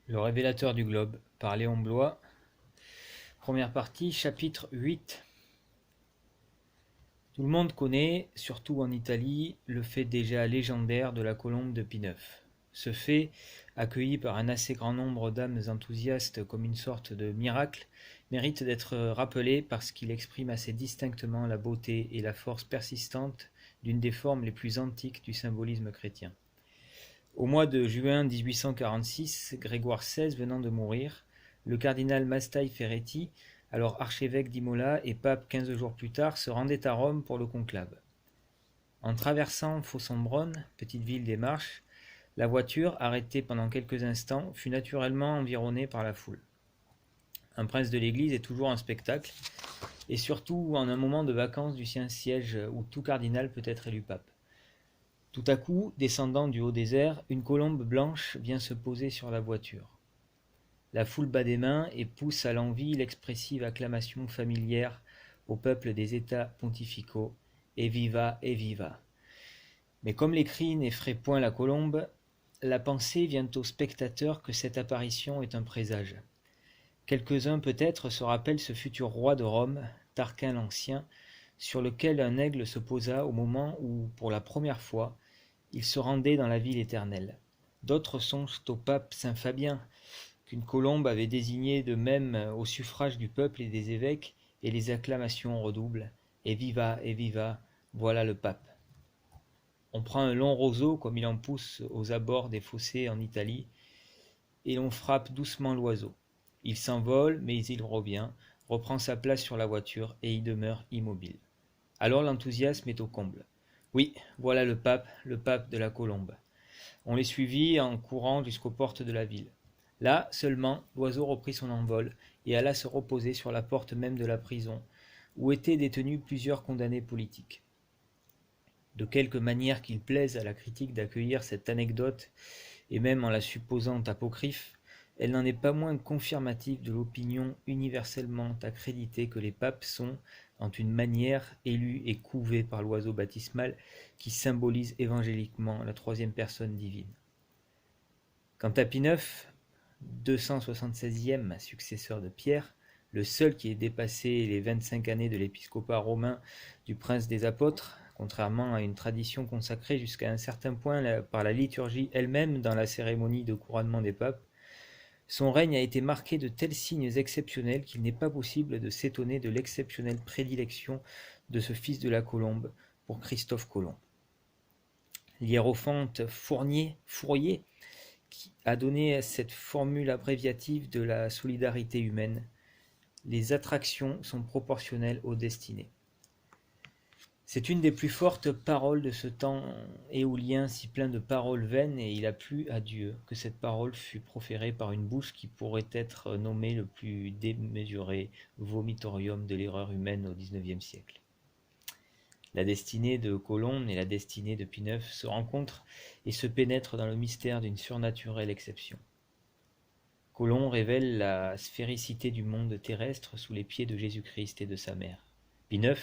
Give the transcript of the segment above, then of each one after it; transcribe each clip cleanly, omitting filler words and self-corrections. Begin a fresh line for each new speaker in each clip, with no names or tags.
Le révélateur du globe, par Léon Bloy. Première partie, chapitre 8. Tout le monde connaît, surtout en Italie, le fait déjà légendaire de la colombe de Pie IX. Ce fait, accueilli par un assez grand nombre d'âmes enthousiastes comme une sorte de miracle, mérite d'être rappelé parce qu'il exprime assez distinctement la beauté et la force persistante d'une des formes les plus antiques du symbolisme chrétien. Au mois de juin 1846, Grégoire XVI venant de mourir, le cardinal Mastai Ferretti, alors archevêque d'Imola et pape 15 jours plus tard, se rendait à Rome pour le conclave. En traversant Fossombrone, petite ville des Marches, la voiture, arrêtée pendant quelques instants, fut naturellement environnée par la foule. Un prince de l'église est toujours un spectacle, et surtout en un moment de vacances du Saint-Siège où tout cardinal peut être élu pape. Tout à coup, descendant du haut désert, une colombe blanche vient se poser sur la voiture. La foule bat des mains et pousse à l'envi l'expressive acclamation familière au peuple des États pontificaux « Evviva, Evviva ». Mais comme les cris n'effraient point la colombe, la pensée vient au spectateur que cette apparition est un présage. Quelques-uns peut-être se rappellent ce futur roi de Rome, Tarquin l'Ancien, sur lequel un aigle se posa au moment où, pour la première fois, il se rendait dans la ville éternelle. D'autres songent au pape saint Fabien, qu'une colombe avait désigné de même au suffrage du peuple et des évêques, et les acclamations redoublent. Evviva, Evviva, voilà le pape. On prend un long roseau, comme il en pousse aux abords des fossés en Italie, et l'on frappe doucement l'oiseau. Il s'envole, mais il revient, reprend sa place sur la voiture, et y demeure immobile. Alors l'enthousiasme est au comble. Oui, voilà le pape de la colombe. On les suivit en courant jusqu'aux portes de la ville. Là, seulement, l'oiseau reprit son envol et alla se reposer sur la porte même de la prison, où étaient détenus plusieurs condamnés politiques. De quelque manière qu'il plaise à la critique d'accueillir cette anecdote, et même en la supposant apocryphe, elle n'en est pas moins confirmative de l'opinion universellement accréditée que les papes sont, en une manière, élus et couvés par l'oiseau baptismal qui symbolise évangéliquement la troisième personne divine. Quant à Pie IX, 276e successeur de Pierre, le seul qui ait dépassé les 25 années de l'épiscopat romain du prince des apôtres, contrairement à une tradition consacrée jusqu'à un certain point par la liturgie elle-même dans la cérémonie de couronnement des papes, son règne a été marqué de tels signes exceptionnels qu'il n'est pas possible de s'étonner de l'exceptionnelle prédilection de ce fils de la colombe pour Christophe Colomb. L'hiérophante Fourier qui a donné cette formule abréviative de la solidarité humaine. Les attractions sont proportionnelles aux destinées. C'est une des plus fortes paroles de ce temps éolien si plein de paroles vaines, et il a plu à Dieu que cette parole fût proférée par une bouche qui pourrait être nommée le plus démesuré vomitorium de l'erreur humaine au XIXe siècle. La destinée de Colomb et la destinée de Pie IX se rencontrent et se pénètrent dans le mystère d'une surnaturelle exception. Colomb révèle la sphéricité du monde terrestre sous les pieds de Jésus-Christ et de sa mère. Pie IX,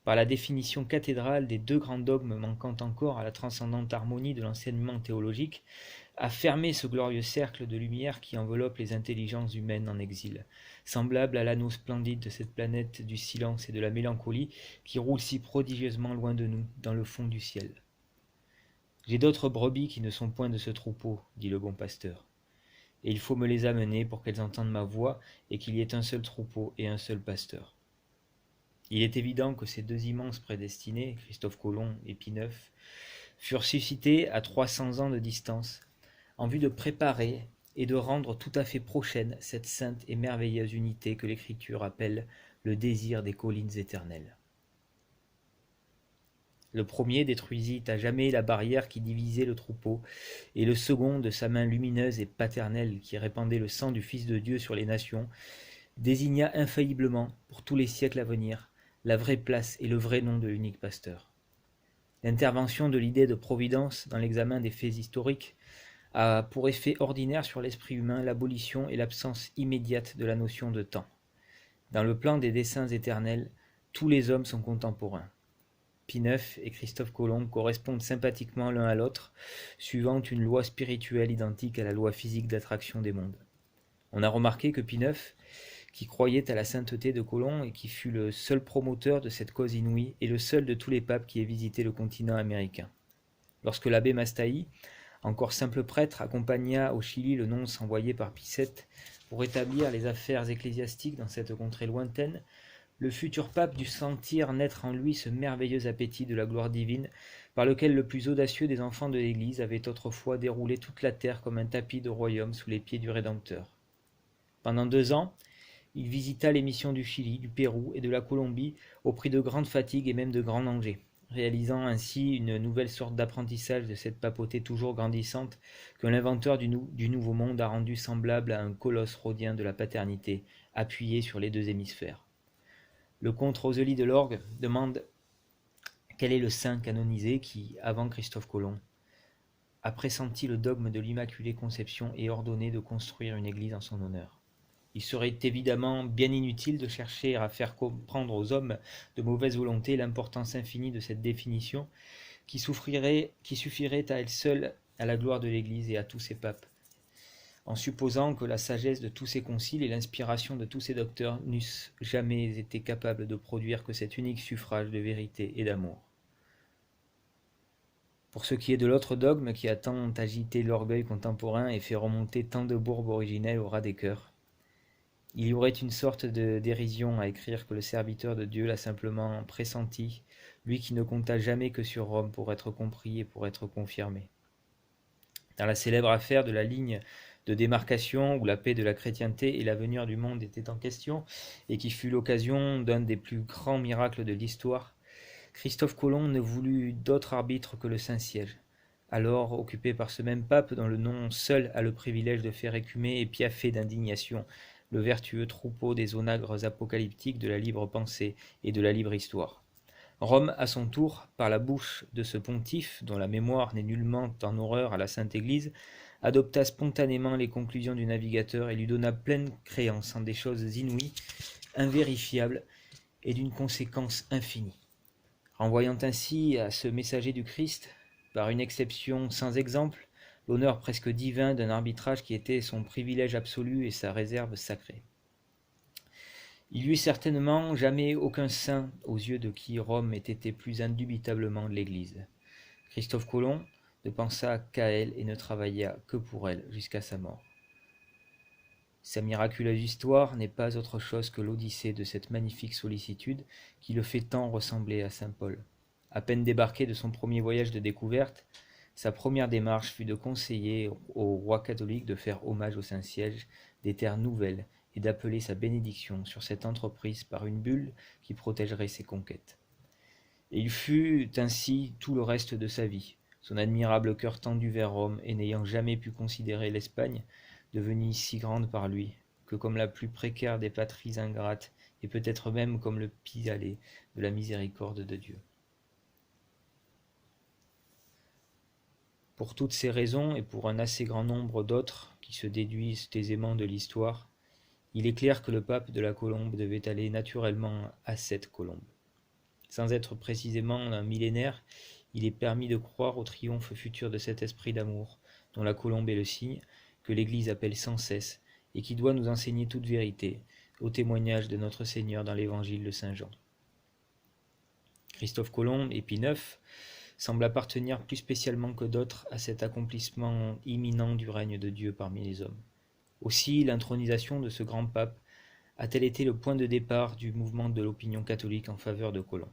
par la définition cathédrale des deux grands dogmes manquant encore à la transcendante harmonie de l'enseignement théologique, a fermé ce glorieux cercle de lumière qui enveloppe les intelligences humaines en exil, semblable à l'anneau splendide de cette planète du silence et de la mélancolie qui roule si prodigieusement loin de nous, dans le fond du ciel. « J'ai d'autres brebis qui ne sont point de ce troupeau, dit le bon pasteur, et il faut me les amener pour qu'elles entendent ma voix et qu'il y ait un seul troupeau et un seul pasteur. » Il est évident que ces deux immenses prédestinés, Christophe Colomb et Pie IX, furent suscités à 300 ans de distance, en vue de préparer et de rendre tout à fait prochaine cette sainte et merveilleuse unité que l'Écriture appelle le désir des collines éternelles. Le premier détruisit à jamais la barrière qui divisait le troupeau, et le second, de sa main lumineuse et paternelle qui répandait le sang du Fils de Dieu sur les nations, désigna infailliblement, pour tous les siècles à venir, la vraie place et le vrai nom de l'unique pasteur. L'intervention de l'idée de providence dans l'examen des faits historiques a pour effet ordinaire sur l'esprit humain l'abolition et l'absence immédiate de la notion de temps. Dans le plan des desseins éternels, tous les hommes sont contemporains. Pie IX et Christophe Colomb correspondent sympathiquement l'un à l'autre, suivant une loi spirituelle identique à la loi physique d'attraction des mondes. On a remarqué que Pie IX, qui croyait à la sainteté de Colomb et qui fut le seul promoteur de cette cause inouïe, est le seul de tous les papes qui ait visité le continent américain. Lorsque l'abbé Mastahi, encore simple prêtre, accompagna au Chili le nonce envoyé par Pie VII pour établir les affaires ecclésiastiques dans cette contrée lointaine, le futur pape dut sentir naître en lui ce merveilleux appétit de la gloire divine par lequel le plus audacieux des enfants de l'Église avait autrefois déroulé toute la terre comme un tapis de royaume sous les pieds du Rédempteur. Pendant 2 ans, il visita les missions du Chili, du Pérou et de la Colombie au prix de grandes fatigues et même de grands dangers, réalisant ainsi une nouvelle sorte d'apprentissage de cette papauté toujours grandissante que l'inventeur du Nouveau Monde a rendu semblable à un colosse rhodien de la paternité, appuyé sur les 2 hémisphères. Le comte Rosely de Lorgue demande quel est le saint canonisé qui, avant Christophe Colomb, a pressenti le dogme de l'Immaculée Conception et ordonné de construire une église en son honneur. Il serait évidemment bien inutile de chercher à faire comprendre aux hommes de mauvaise volonté l'importance infinie de cette définition qui suffirait à elle seule à la gloire de l'Église et à tous ses papes, en supposant que la sagesse de tous ces conciles et l'inspiration de tous ces docteurs n'eussent jamais été capables de produire que cet unique suffrage de vérité et d'amour. Pour ce qui est de l'autre dogme qui a tant agité l'orgueil contemporain et fait remonter tant de bourbes originelles au ras des cœurs, il y aurait une sorte de dérision à écrire que le serviteur de Dieu l'a simplement pressenti, lui qui ne compta jamais que sur Rome pour être compris et pour être confirmé. Dans la célèbre affaire de la ligne de démarcation où la paix de la chrétienté et l'avenir du monde étaient en question, et qui fut l'occasion d'un des plus grands miracles de l'histoire, Christophe Colomb ne voulut d'autre arbitre que le Saint-Siège, alors occupé par ce même pape dont le nom seul a le privilège de faire écumer et piaffer d'indignation le vertueux troupeau des onagres apocalyptiques de la libre pensée et de la libre histoire. Rome, à son tour, par la bouche de ce pontife, dont la mémoire n'est nullement en horreur à la Sainte Église, adopta spontanément les conclusions du navigateur et lui donna pleine créance en des choses inouïes, invérifiables et d'une conséquence infinie. Renvoyant ainsi à ce messager du Christ, par une exception sans exemple, l'honneur presque divin d'un arbitrage qui était son privilège absolu et sa réserve sacrée. Il n'y eut certainement jamais aucun saint aux yeux de qui Rome ait été plus indubitablement l'Église. Christophe Colomb ne pensa qu'à elle et ne travailla que pour elle jusqu'à sa mort. Sa miraculeuse histoire n'est pas autre chose que l'odyssée de cette magnifique sollicitude qui le fait tant ressembler à saint Paul. À peine débarqué de son premier voyage de découverte, sa première démarche fut de conseiller au roi catholique de faire hommage au Saint-Siège des terres nouvelles et d'appeler sa bénédiction sur cette entreprise par une bulle qui protégerait ses conquêtes. Et il fut ainsi tout le reste de sa vie, son admirable cœur tendu vers Rome et n'ayant jamais pu considérer l'Espagne, devenue si grande par lui, que comme la plus précaire des patries ingrates, et peut-être même comme le pis-aller de la miséricorde de Dieu. Pour toutes ces raisons, et pour un assez grand nombre d'autres qui se déduisent aisément de l'histoire, il est clair que le pape de la Colombe devait aller naturellement à cette colombe. Sans être précisément un millénaire, il est permis de croire au triomphe futur de cet esprit d'amour, dont la colombe est le signe, que l'Église appelle sans cesse, et qui doit nous enseigner toute vérité, au témoignage de notre Seigneur dans l'Évangile de Saint Jean. Christophe Colomb et Pie IX semblent appartenir plus spécialement que d'autres à cet accomplissement imminent du règne de Dieu parmi les hommes. Aussi, l'intronisation de ce grand pape a-t-elle été le point de départ du mouvement de l'opinion catholique en faveur de Colomb.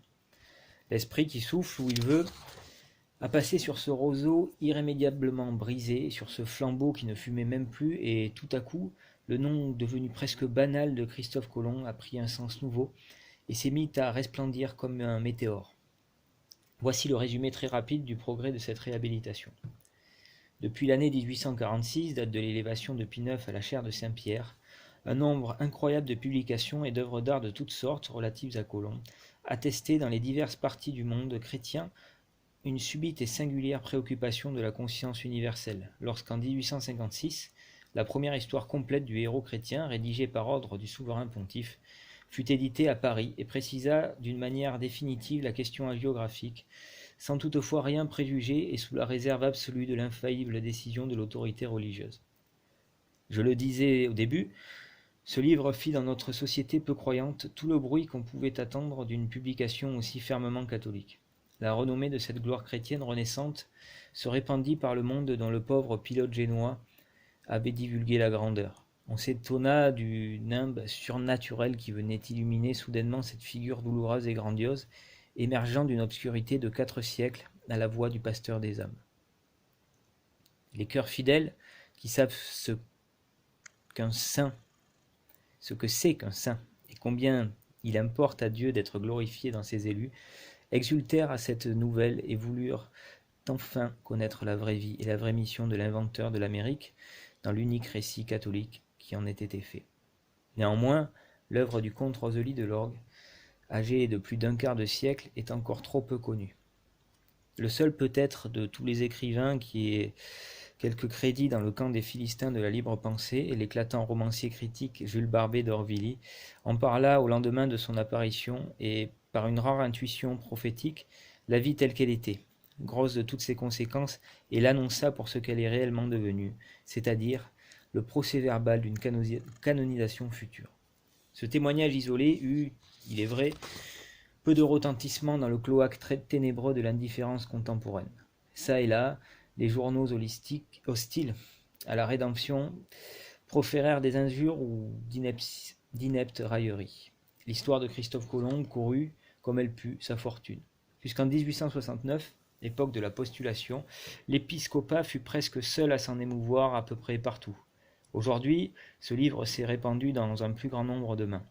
L'esprit qui souffle où il veut a passé sur ce roseau irrémédiablement brisé, sur ce flambeau qui ne fumait même plus, et tout à coup, le nom devenu presque banal de Christophe Colomb a pris un sens nouveau et s'est mis à resplendir comme un météore. Voici le résumé très rapide du progrès de cette réhabilitation. Depuis l'année 1846, date de l'élévation de Pie IX à la chaire de Saint-Pierre, un nombre incroyable de publications et d'œuvres d'art de toutes sortes relatives à Colomb attestaient dans les diverses parties du monde chrétien une subite et singulière préoccupation de la conscience universelle, lorsqu'en 1856, la première histoire complète du héros chrétien, rédigée par ordre du souverain pontife, fut édité à Paris et précisa d'une manière définitive la question hagiographique, sans toutefois rien préjuger et sous la réserve absolue de l'infaillible décision de l'autorité religieuse. Je le disais au début, ce livre fit dans notre société peu croyante tout le bruit qu'on pouvait attendre d'une publication aussi fermement catholique. La renommée de cette gloire chrétienne renaissante se répandit par le monde dont le pauvre pilote génois avait divulgué la grandeur. On s'étonna du nimbe surnaturel qui venait illuminer soudainement cette figure douloureuse et grandiose, émergeant d'une obscurité de 4 siècles à la voix du pasteur des âmes. Les cœurs fidèles, qui savent ce que c'est qu'un saint, et combien il importe à Dieu d'être glorifié dans ses élus, exultèrent à cette nouvelle et voulurent enfin connaître la vraie vie et la vraie mission de l'inventeur de l'Amérique dans l'unique récit catholique qui en ait été fait. Néanmoins, l'œuvre du comte Rosely de Lorgue, âgé de plus d'un quart de siècle, est encore trop peu connue. Le seul peut-être de tous les écrivains qui ait quelque crédit dans le camp des Philistins de la libre pensée et l'éclatant romancier critique Jules Barbet d'Orvilly en parla au lendemain de son apparition et, par une rare intuition prophétique, la vit telle qu'elle était, grosse de toutes ses conséquences, et l'annonça pour ce qu'elle est réellement devenue, c'est-à-dire le procès-verbal d'une canonisation future. Ce témoignage isolé eut, il est vrai, peu de retentissement dans le cloaque très ténébreux de l'indifférence contemporaine. Ça et là, les journaux hostiles à la rédemption proférèrent des injures ou d'ineptes railleries. L'histoire de Christophe Colomb courut, comme elle put, sa fortune. Jusqu'en 1869, époque de la postulation, l'épiscopat fut presque seul à s'en émouvoir à peu près partout. Aujourd'hui, ce livre s'est répandu dans un plus grand nombre de mains.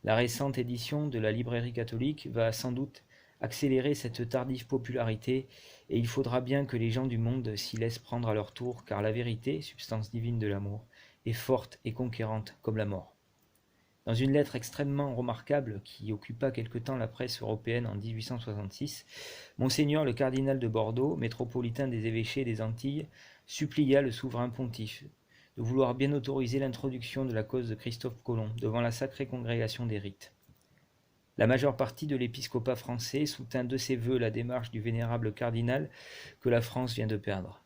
La récente édition de la Librairie catholique va sans doute accélérer cette tardive popularité, et il faudra bien que les gens du monde s'y laissent prendre à leur tour, car la vérité, substance divine de l'amour, est forte et conquérante comme la mort. Dans une lettre extrêmement remarquable qui occupa quelque temps la presse européenne en 1866, Monseigneur le cardinal de Bordeaux, métropolitain des évêchés des Antilles, supplia le souverain pontife de vouloir bien autoriser l'introduction de la cause de Christophe Colomb devant la sacrée congrégation des rites. La majeure partie de l'épiscopat français soutint de ses vœux la démarche du vénérable cardinal que la France vient de perdre.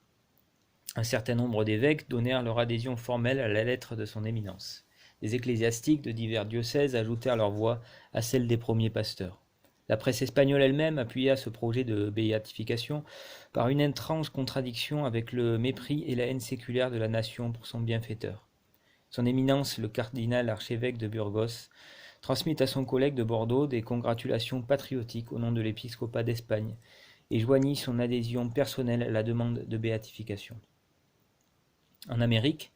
Un certain nombre d'évêques donnèrent leur adhésion formelle à la lettre de son éminence. Les ecclésiastiques de divers diocèses ajoutèrent leur voix à celle des premiers pasteurs. La presse espagnole elle-même appuya ce projet de béatification par une étrange contradiction avec le mépris et la haine séculaire de la nation pour son bienfaiteur. Son éminence, le cardinal archevêque de Burgos, transmit à son collègue de Bordeaux des congratulations patriotiques au nom de l'épiscopat d'Espagne et joignit son adhésion personnelle à la demande de béatification. En Amérique,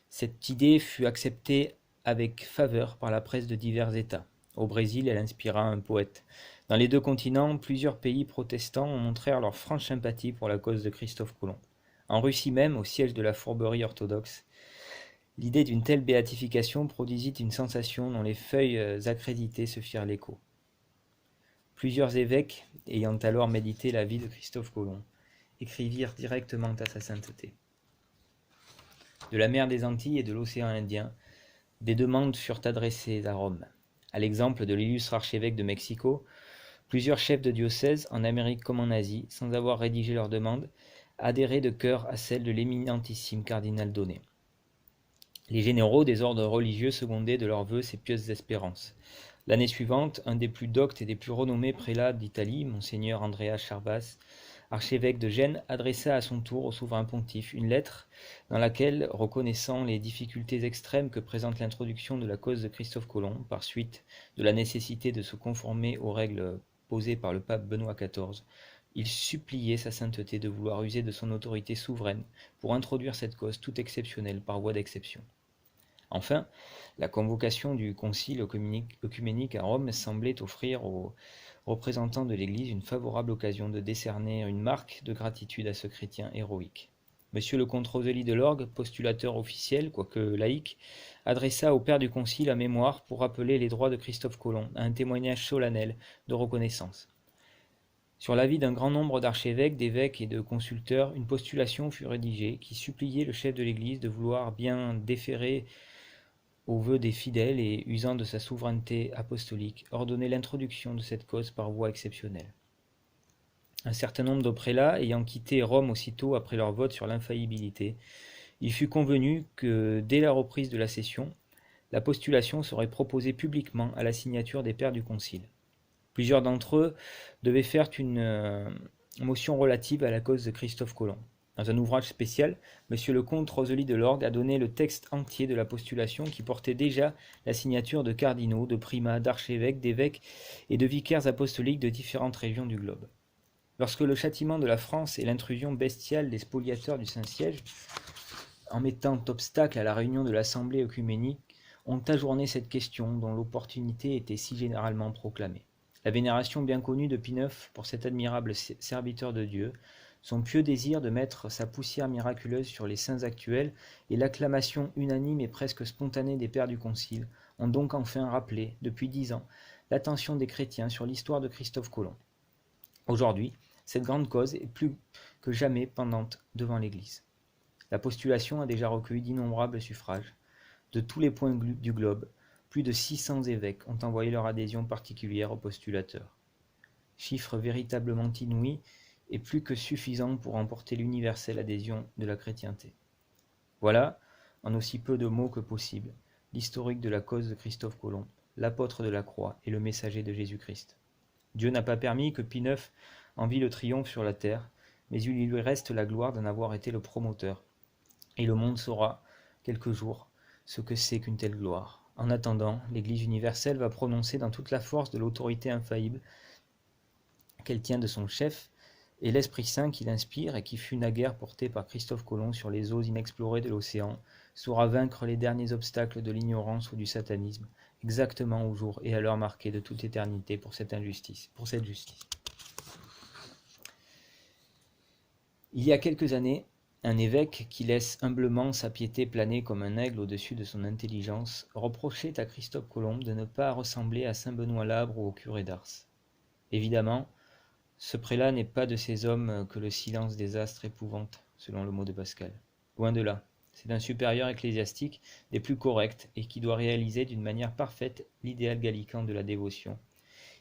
cette idée fut acceptée avec faveur par la presse de divers États. Au Brésil, elle inspira un poète. Dans les deux continents, plusieurs pays protestants montrèrent leur franche sympathie pour la cause de Christophe Colomb. En Russie même, au siège de la fourberie orthodoxe, l'idée d'une telle béatification produisit une sensation dont les feuilles accréditées se firent l'écho. Plusieurs évêques, ayant alors médité la vie de Christophe Colomb, écrivirent directement à sa sainteté. De la mer des Antilles et de l'océan Indien, des demandes furent adressées à Rome. À l'exemple de l'illustre archevêque de Mexico, plusieurs chefs de diocèse, en Amérique comme en Asie, sans avoir rédigé leur demande, adhéraient de cœur à celle de l'éminentissime cardinal Donnet. Les généraux des ordres religieux secondaient de leurs vœux ces pieuses espérances. L'année suivante, un des plus doctes et des plus renommés prélats d'Italie, Monseigneur Andrea Charbas, archevêque de Gênes, adressa à son tour au souverain pontife une lettre dans laquelle, reconnaissant les difficultés extrêmes que présente l'introduction de la cause de Christophe Colomb, par suite de la nécessité de se conformer aux règles posées par le pape Benoît XIV, il suppliait sa sainteté de vouloir user de son autorité souveraine pour introduire cette cause toute exceptionnelle par voie d'exception. Enfin, la convocation du concile œcuménique à Rome semblait offrir aux représentants de l'Église une favorable occasion de décerner une marque de gratitude à ce chrétien héroïque. Monsieur le comte Rosely de Lorgue, postulateur officiel, quoique laïque, adressa au père du concile un mémoire pour rappeler les droits de Christophe Colomb à un témoignage solennel de reconnaissance. Sur l'avis d'un grand nombre d'archevêques, d'évêques et de consulteurs, une postulation fut rédigée qui suppliait le chef de l'Église de vouloir bien déférer aux vœux des fidèles et, usant de sa souveraineté apostolique, ordonnait l'introduction de cette cause par voie exceptionnelle. Un certain nombre de prélats ayant quitté Rome aussitôt après leur vote sur l'infaillibilité, il fut convenu que, dès la reprise de la session, la postulation serait proposée publiquement à la signature des pairs du concile. Plusieurs d'entre eux devaient faire une motion relative à la cause de Christophe Colomb. Dans un ouvrage spécial, M. le comte Rosely de Lorgue a donné le texte entier de la postulation qui portait déjà la signature de cardinaux, de primats, d'archevêques, d'évêques et de vicaires apostoliques de différentes régions du globe. Lorsque le châtiment de la France et l'intrusion bestiale des spoliateurs du Saint-Siège, en mettant obstacle à la réunion de l'Assemblée œcuménique, ont ajourné cette question dont l'opportunité était si généralement proclamée. La vénération bien connue de Pie IX pour cet admirable serviteur de Dieu, son pieux désir de mettre sa poussière miraculeuse sur les saints actuels et l'acclamation unanime et presque spontanée des pères du Concile ont donc enfin rappelé, depuis 10 ans, l'attention des chrétiens sur l'histoire de Christophe Colomb. Aujourd'hui, cette grande cause est plus que jamais pendante devant l'Église. La postulation a déjà recueilli d'innombrables suffrages. De tous les points du globe, plus de 600 évêques ont envoyé leur adhésion particulière aux postulateurs. Chiffre véritablement inouï et plus que suffisant pour emporter l'universelle adhésion de la chrétienté. Voilà, en aussi peu de mots que possible, l'historique de la cause de Christophe Colomb, l'apôtre de la croix et le messager de Jésus-Christ. Dieu n'a pas permis que Pie IX en vît le triomphe sur la terre, mais il lui reste la gloire d'en avoir été le promoteur. Et le monde saura, quelque jour, ce que c'est qu'une telle gloire. En attendant, l'Église universelle va prononcer dans toute la force de l'autorité infaillible qu'elle tient de son chef, et l'Esprit Saint qui l'inspire et qui fut naguère porté par Christophe Colomb sur les eaux inexplorées de l'océan, saura vaincre les derniers obstacles de l'ignorance ou du satanisme, exactement au jour et à l'heure marquée de toute éternité pour cette justice. Il y a quelques années, un évêque qui laisse humblement sa piété planer comme un aigle au-dessus de son intelligence reprochait à Christophe Colomb de ne pas ressembler à saint Benoît Labre ou au curé d'Ars. Évidemment, ce prélat n'est pas de ces hommes que le silence des astres épouvante, selon le mot de Pascal. Loin de là, c'est un supérieur ecclésiastique des plus corrects et qui doit réaliser d'une manière parfaite l'idéal gallican de la dévotion.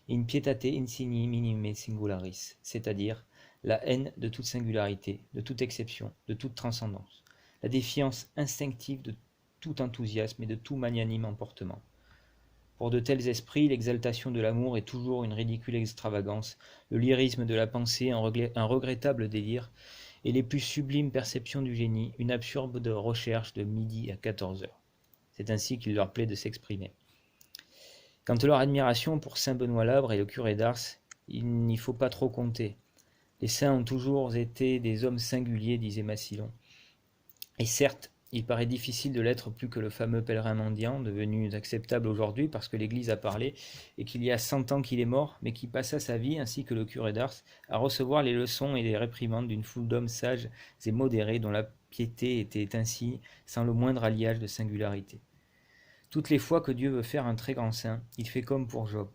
In pietate insigni minime singularis, c'est-à-dire la haine de toute singularité, de toute exception, de toute transcendance, la défiance instinctive de tout enthousiasme et de tout magnanime emportement. Pour de tels esprits, l'exaltation de l'amour est toujours une ridicule extravagance, le lyrisme de la pensée un regrettable délire, et les plus sublimes perceptions du génie une absurde recherche de midi à 14 heures. C'est ainsi qu'il leur plaît de s'exprimer. Quant à leur admiration pour saint Benoît Labre et le curé d'Ars, il n'y faut pas trop compter. Les saints ont toujours été des hommes singuliers, disait Massillon. Et certes, il paraît difficile de l'être plus que le fameux pèlerin mendiant, devenu acceptable aujourd'hui parce que l'Église a parlé et qu'il y a 100 ans qu'il est mort, mais qui passa sa vie, ainsi que le curé d'Ars, à recevoir les leçons et les réprimandes d'une foule d'hommes sages et modérés dont la piété était ainsi, sans le moindre alliage de singularité. Toutes les fois que Dieu veut faire un très grand saint, il fait comme pour Job.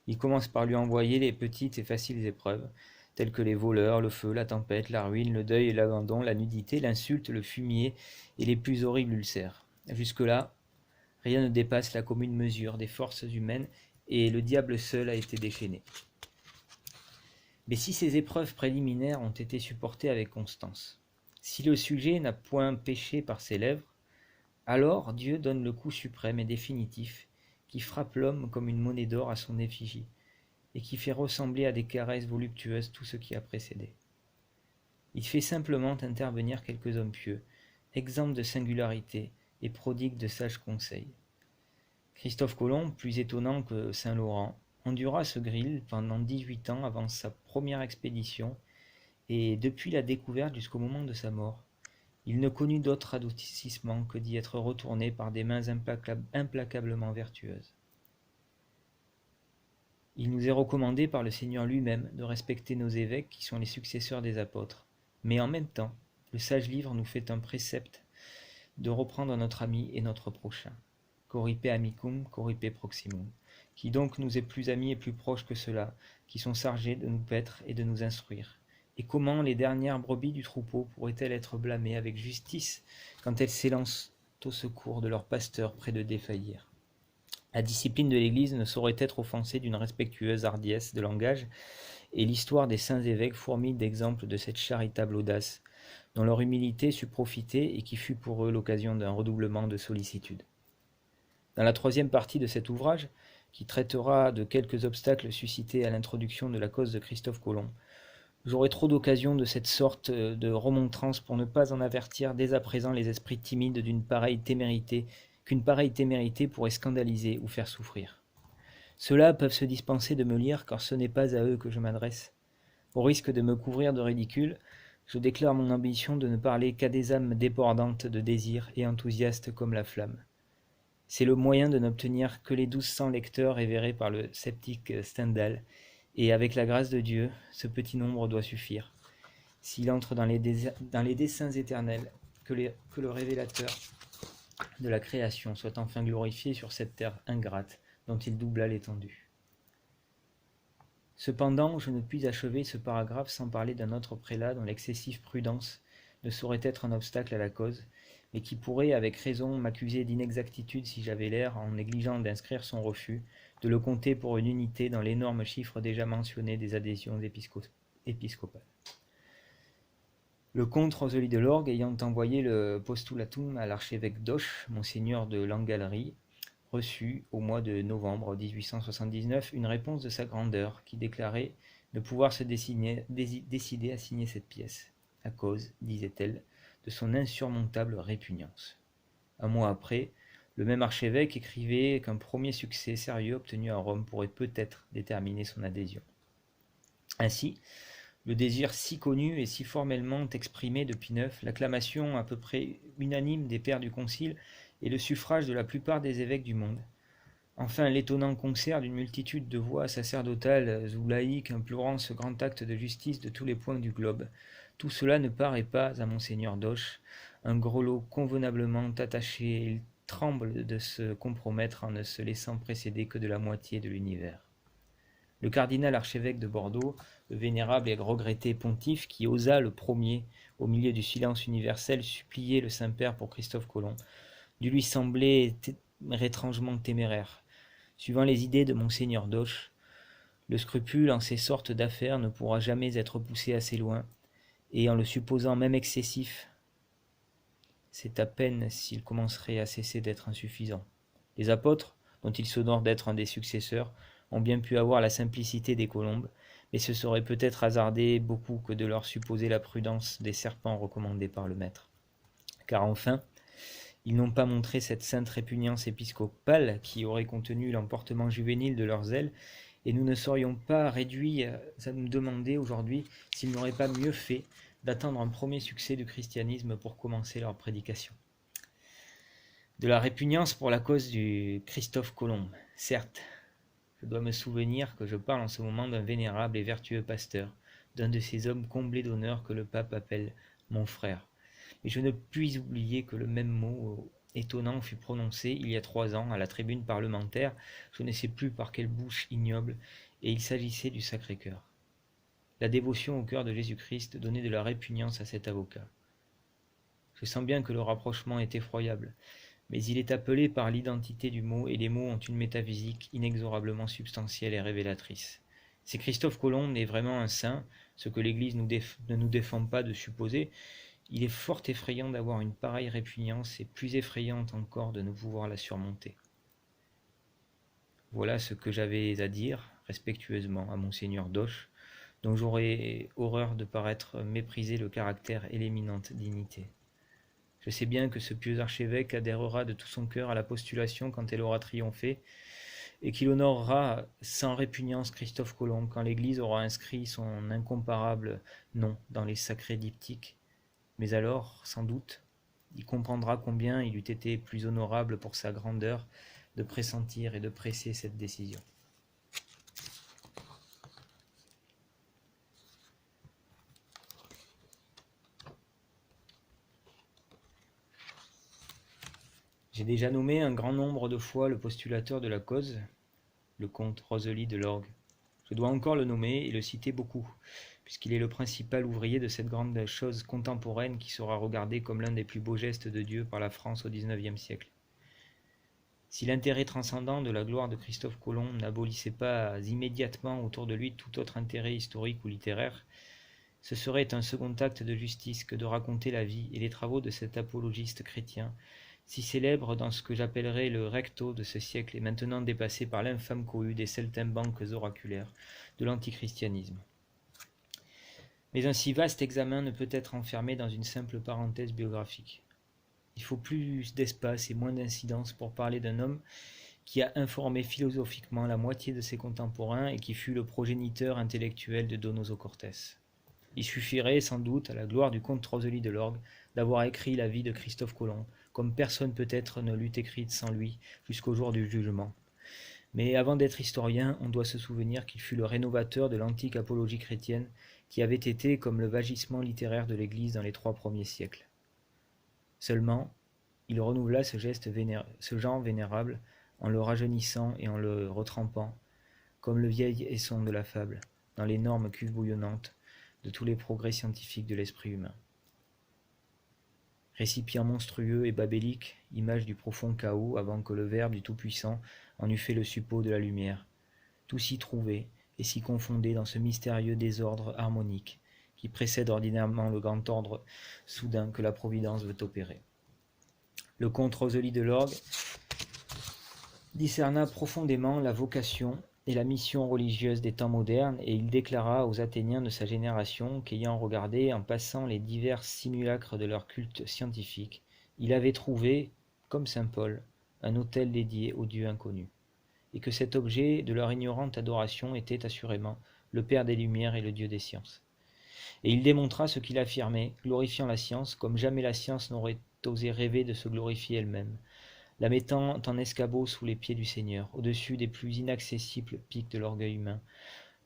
Il commence par lui envoyer les petites et faciles épreuves, tels que les voleurs, le feu, la tempête, la ruine, le deuil et l'abandon, la nudité, l'insulte, le fumier et les plus horribles ulcères. Jusque-là, rien ne dépasse la commune mesure des forces humaines et le diable seul a été déchaîné. Mais si ces épreuves préliminaires ont été supportées avec constance, si le sujet n'a point péché par ses lèvres, alors Dieu donne le coup suprême et définitif qui frappe l'homme comme une monnaie d'or à son effigie, et qui fait ressembler à des caresses voluptueuses tout ce qui a précédé. Il fait simplement intervenir quelques hommes pieux, exempts de singularité et prodigues de sages conseils. Christophe Colomb, plus étonnant que saint Laurent, endura ce grill pendant 18 ans avant sa première expédition, et depuis la découverte jusqu'au moment de sa mort, il ne connut d'autre adoucissement que d'y être retourné par des mains implacablement vertueuses. Il nous est recommandé par le Seigneur lui-même de respecter nos évêques qui sont les successeurs des apôtres. Mais en même temps, le sage livre nous fait un précepte de reprendre notre ami et notre prochain. Coripe amicum, coripe proximum. Qui donc nous est plus amis et plus proches que ceux-là, qui sont chargés de nous paître et de nous instruire. Et comment les dernières brebis du troupeau pourraient-elles être blâmées avec justice quand elles s'élancent au secours de leurs pasteurs près de défaillir. La discipline de l'Église ne saurait être offensée d'une respectueuse hardiesse de langage, et l'histoire des saints évêques fourmille d'exemples de cette charitable audace, dont leur humilité sut profiter et qui fut pour eux l'occasion d'un redoublement de sollicitude. Dans la troisième partie de cet ouvrage, qui traitera de quelques obstacles suscités à l'introduction de la cause de Christophe Colomb, j'aurai trop d'occasions de cette sorte de remontrance pour ne pas en avertir dès à présent les esprits timides qu'une pareille témérité pourrait scandaliser ou faire souffrir. Ceux-là peuvent se dispenser de me lire, car ce n'est pas à eux que je m'adresse. Au risque de me couvrir de ridicule, je déclare mon ambition de ne parler qu'à des âmes débordantes de désir et enthousiastes comme la flamme. C'est le moyen de n'obtenir que les 1200 lecteurs révérés par le sceptique Stendhal, et avec la grâce de Dieu, ce petit nombre doit suffire. S'il entre dans les desseins éternels, que le révélateur de la création soit enfin glorifié sur cette terre ingrate dont il doubla l'étendue. Cependant, je ne puis achever ce paragraphe sans parler d'un autre prélat dont l'excessive prudence ne saurait être un obstacle à la cause, mais qui pourrait, avec raison, m'accuser d'inexactitude si j'avais l'air, en négligeant d'inscrire son refus, de le compter pour une unité dans l'énorme chiffre déjà mentionné des adhésions épiscopales. Le comte Rosely de Lorgue ayant envoyé le postulatum à l'archevêque d'Auch, monseigneur de Langallery, reçut, au mois de novembre 1879, une réponse de sa grandeur, qui déclarait ne pouvoir se décider à signer cette pièce, à cause, disait-elle, de son insurmontable répugnance. Un mois après, le même archevêque écrivait qu'un premier succès sérieux obtenu à Rome pourrait peut-être déterminer son adhésion. Ainsi, le désir si connu et si formellement exprimé de Pie IX, l'acclamation à peu près unanime des pères du Concile et le suffrage de la plupart des évêques du monde, enfin l'étonnant concert d'une multitude de voix sacerdotales ou laïques implorant ce grand acte de justice de tous les points du globe, tout cela ne paraît pas à monseigneur d'Auch un grelot convenablement attaché, et il tremble de se compromettre en ne se laissant précéder que de la moitié de l'univers. Le cardinal archevêque de Bordeaux, le vénérable et regretté pontife qui osa le premier, au milieu du silence universel, supplier le Saint-Père pour Christophe Colomb, dut lui sembler étrangement téméraire. Suivant les idées de monseigneur d'Auch, le scrupule en ces sortes d'affaires ne pourra jamais être poussé assez loin, et en le supposant même excessif, c'est à peine s'il commencerait à cesser d'être insuffisant. Les apôtres, dont il s'honore d'être un des successeurs, ont bien pu avoir la simplicité des colombes, mais ce serait peut-être hasarder beaucoup que de leur supposer la prudence des serpents recommandés par le Maître. Car enfin, ils n'ont pas montré cette sainte répugnance épiscopale qui aurait contenu l'emportement juvénile de leurs ailes, et nous ne serions pas réduits à nous demander aujourd'hui s'ils n'auraient pas mieux fait d'attendre un premier succès du christianisme pour commencer leur prédication. De la répugnance pour la cause du Christophe Colomb, certes, je dois me souvenir que je parle en ce moment d'un vénérable et vertueux pasteur, d'un de ces hommes comblés d'honneur que le pape appelle « mon frère ». Mais je ne puis oublier que le même mot étonnant fut prononcé il y a 3 ans à la tribune parlementaire, je ne sais plus par quelle bouche ignoble, et il s'agissait du Sacré-Cœur. La dévotion au cœur de Jésus-Christ donnait de la répugnance à cet avocat. Je sens bien que le rapprochement est effroyable, mais il est appelé par l'identité du mot, et les mots ont une métaphysique inexorablement substantielle et révélatrice. Si Christophe Colomb est vraiment un saint, ce que l'Église ne nous défend pas de supposer, il est fort effrayant d'avoir une pareille répugnance, et plus effrayante encore de ne pouvoir la surmonter. Voilà ce que j'avais à dire, respectueusement, à monseigneur d'Auch, dont j'aurais horreur de paraître mépriser le caractère et l'éminente dignité. Je sais bien que ce pieux archevêque adhérera de tout son cœur à la postulation quand elle aura triomphé, et qu'il honorera sans répugnance Christophe Colomb quand l'Église aura inscrit son incomparable nom dans les sacrés diptyques. Mais alors, sans doute, il comprendra combien il eût été plus honorable pour sa grandeur de pressentir et de presser cette décision. J'ai déjà nommé un grand nombre de fois le postulateur de la cause, le comte Rosely de Lorgue. Je dois encore le nommer et le citer beaucoup, puisqu'il est le principal ouvrier de cette grande chose contemporaine qui sera regardée comme l'un des plus beaux gestes de Dieu par la France au XIXe siècle. Si l'intérêt transcendant de la gloire de Christophe Colomb n'abolissait pas immédiatement autour de lui tout autre intérêt historique ou littéraire, ce serait un second acte de justice que de raconter la vie et les travaux de cet apologiste chrétien, si célèbre dans ce que j'appellerais le recto de ce siècle et maintenant dépassé par l'infâme cohue des saltimbanques oraculaires de l'antichristianisme. Mais un si vaste examen ne peut être enfermé dans une simple parenthèse biographique. Il faut plus d'espace et moins d'incidence pour parler d'un homme qui a informé philosophiquement la moitié de ses contemporains et qui fut le progéniteur intellectuel de Donoso Cortés. Il suffirait sans doute à la gloire du comte Rosely de Lorgue d'avoir écrit la vie de Christophe Colomb, comme personne peut-être ne l'eût écrite sans lui jusqu'au jour du jugement. Mais avant d'être historien, on doit se souvenir qu'il fut le rénovateur de l'antique apologie chrétienne qui avait été comme le vagissement littéraire de l'Église dans les 3 premiers siècles. Seulement, il renouvela ce genre vénérable en le rajeunissant et en le retrempant, comme le vieil esson de la fable, dans l'énorme cuve bouillonnante de tous les progrès scientifiques de l'esprit humain. Récipient monstrueux et babélique, image du profond chaos avant que le Verbe du Tout-Puissant en eût fait le suppôt de la lumière, tout s'y trouvait et s'y confondait dans ce mystérieux désordre harmonique qui précède ordinairement le grand ordre soudain que la Providence veut opérer. Le comte Rosely de Lorgue discerna profondément la vocation et la mission religieuse des temps modernes, et il déclara aux Athéniens de sa génération qu'ayant regardé en passant les divers simulacres de leur culte scientifique, il avait trouvé, comme saint Paul, un autel dédié au Dieu inconnu, et que cet objet de leur ignorante adoration était assurément le Père des Lumières et le Dieu des sciences. Et il démontra ce qu'il affirmait, glorifiant la science comme jamais la science n'aurait osé rêver de se glorifier elle-même, la mettant en escabeau sous les pieds du Seigneur, au-dessus des plus inaccessibles pics de l'orgueil humain,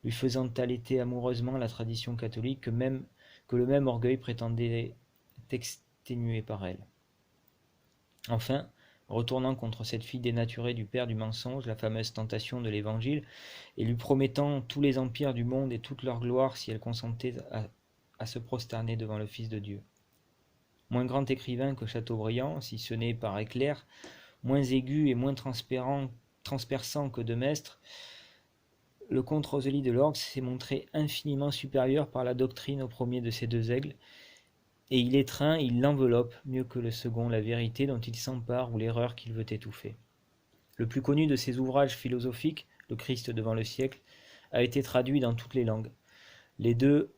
lui faisant allaiter amoureusement la tradition catholique que le même orgueil prétendait exténuer par elle. Enfin, retournant contre cette fille dénaturée du père du mensonge, la fameuse tentation de l'Évangile, et lui promettant tous les empires du monde et toute leur gloire si elle consentait à se prosterner devant le Fils de Dieu. Moins grand écrivain que Chateaubriand, si ce n'est par éclair, moins aigu et moins transperçant que de Maistre, le comte Rosely de Lorgue s'est montré infiniment supérieur par la doctrine au premier de ces 2 aigles, et il étreint, il l'enveloppe, mieux que le second, la vérité dont il s'empare ou l'erreur qu'il veut étouffer. Le plus connu de ses ouvrages philosophiques, Le Christ devant le siècle, a été traduit dans toutes les langues. Les deux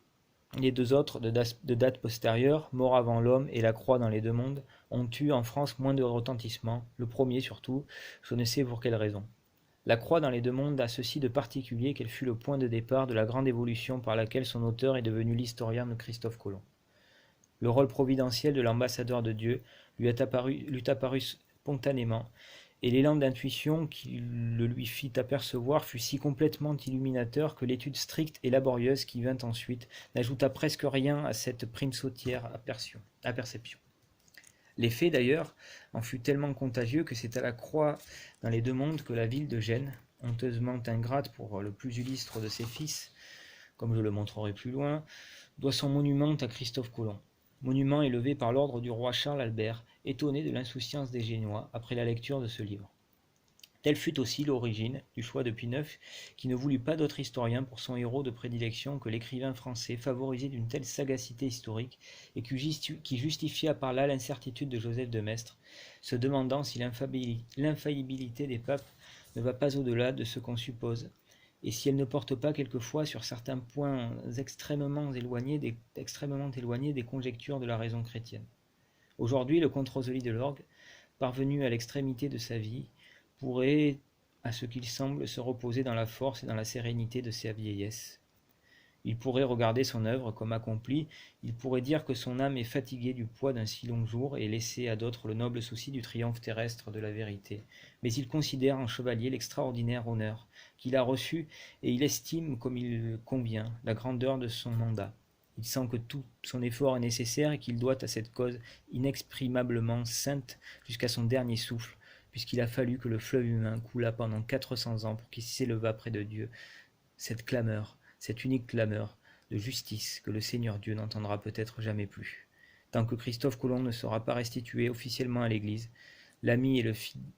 autres, de date postérieure, Mort avant l'homme et La croix dans les 2 mondes, ont eu en France moins de retentissement, le premier surtout, je ne sais pour quelle raison. La croix dans les 2 mondes a ceci de particulier qu'elle fut le point de départ de la grande évolution par laquelle son auteur est devenu l'historien de Christophe Colomb. Le rôle providentiel de l'ambassadeur de Dieu lui est apparu spontanément, et l'élan d'intuition qui le lui fit apercevoir fut si complètement illuminateur que l'étude stricte et laborieuse qui vint ensuite n'ajouta presque rien à cette prime sautière à perception. L'effet, d'ailleurs, en fut tellement contagieux que c'est à la croix dans les 2 mondes que la ville de Gênes, honteusement ingrate pour le plus illustre de ses fils, comme je le montrerai plus loin, doit son monument à Christophe Colomb. Monument élevé par l'ordre du roi Charles Albert, étonné de l'insouciance des Génois après la lecture de ce livre. Telle fut aussi l'origine du choix de Pie IX, qui ne voulut pas d'autre historien pour son héros de prédilection que l'écrivain français favorisé d'une telle sagacité historique et qui justifia par là l'incertitude de Joseph de Maistre, se demandant si l'infaillibilité des papes ne va pas au-delà de ce qu'on suppose, et si elle ne porte pas quelquefois sur certains points extrêmement éloignés des conjectures de la raison chrétienne. Aujourd'hui, le comte Rosely de Lorgue, parvenu à l'extrémité de sa vie, pourrait, à ce qu'il semble, se reposer dans la force et dans la sérénité de sa vieillesse. Il pourrait regarder son œuvre comme accomplie, il pourrait dire que son âme est fatiguée du poids d'un si long jour et laisser à d'autres le noble souci du triomphe terrestre de la vérité. Mais il considère en chevalier l'extraordinaire honneur qu'il a reçu et il estime, comme il convient, la grandeur de son mandat. Il sent que tout son effort est nécessaire et qu'il doit à cette cause inexprimablement sainte jusqu'à son dernier souffle, puisqu'il a fallu que le fleuve humain coulât pendant 400 ans pour qu'il s'élevât près de Dieu. Cette clameur, cette unique clameur, de justice que le Seigneur Dieu n'entendra peut-être jamais plus. Tant que Christophe Colomb ne sera pas restitué officiellement à l'Église, l'ami et le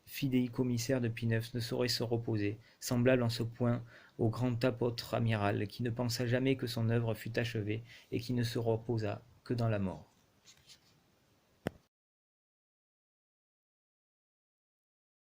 fidéicommissaire de Pie IX ne sauraient se reposer, semblable en ce point au grand apôtre amiral qui ne pensa jamais que son œuvre fût achevée et qui ne se reposa que dans la mort.